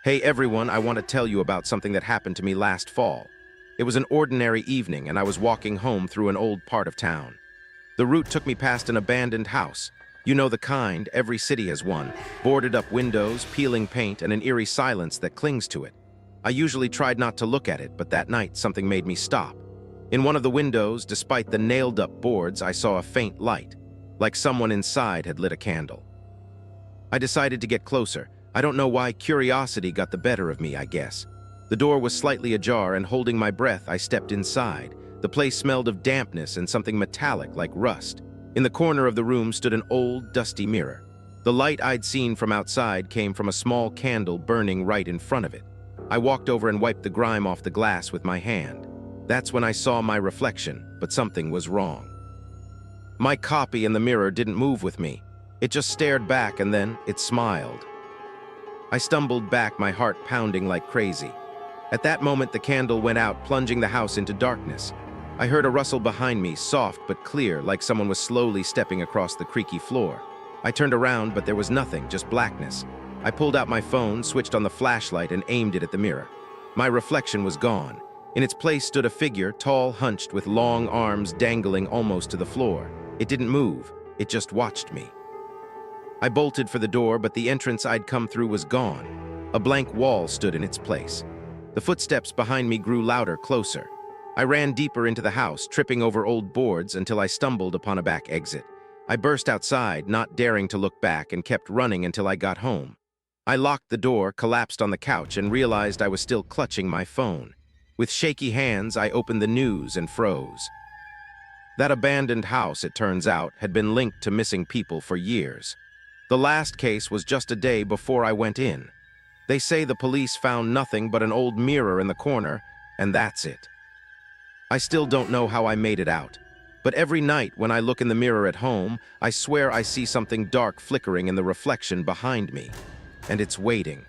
Hey everyone, I want to tell you about something that happened to me last fall. It was an ordinary evening and I was walking home through an old part of town. The route took me past an abandoned house. You know the kind, every city has one. Boarded up windows, peeling paint, and an eerie silence that clings to it. I usually tried not to look at it, but that night something made me stop. In one of the windows, despite the nailed-up boards, I saw a faint light, like someone inside had lit a candle. I decided to get closer. I don't know why curiosity got the better of me, I guess. The door was slightly ajar, and holding my breath, I stepped inside. The place smelled of dampness and something metallic like rust. In the corner of the room stood an old, dusty mirror. The light I'd seen from outside came from a small candle burning right in front of it. I walked over and wiped the grime off the glass with my hand. That's when I saw my reflection, but something was wrong. My copy in the mirror didn't move with me. It just stared back and then it smiled. I stumbled back, my heart pounding like crazy. At that moment, the candle went out, plunging the house into darkness. I heard a rustle behind me, soft but clear, like someone was slowly stepping across the creaky floor. I turned around, but there was nothing, just blackness. I pulled out my phone, switched on the flashlight, and aimed it at the mirror. My reflection was gone. In its place stood a figure, tall, hunched, with long arms dangling almost to the floor. It didn't move. It just watched me. I bolted for the door, but the entrance I'd come through was gone. A blank wall stood in its place. The footsteps behind me grew louder, closer. I ran deeper into the house, tripping over old boards until I stumbled upon a back exit. I burst outside, not daring to look back, and kept running until I got home. I locked the door, collapsed on the couch, and realized I was still clutching my phone. With shaky hands, I opened the news and froze. That abandoned house, it turns out, had been linked to missing people for years. The last case was just a day before I went in. They say the police found nothing but an old mirror in the corner, and that's it. I still don't know how I made it out, but every night when I look in the mirror at home, I swear I see something dark flickering in the reflection behind me, and it's waiting.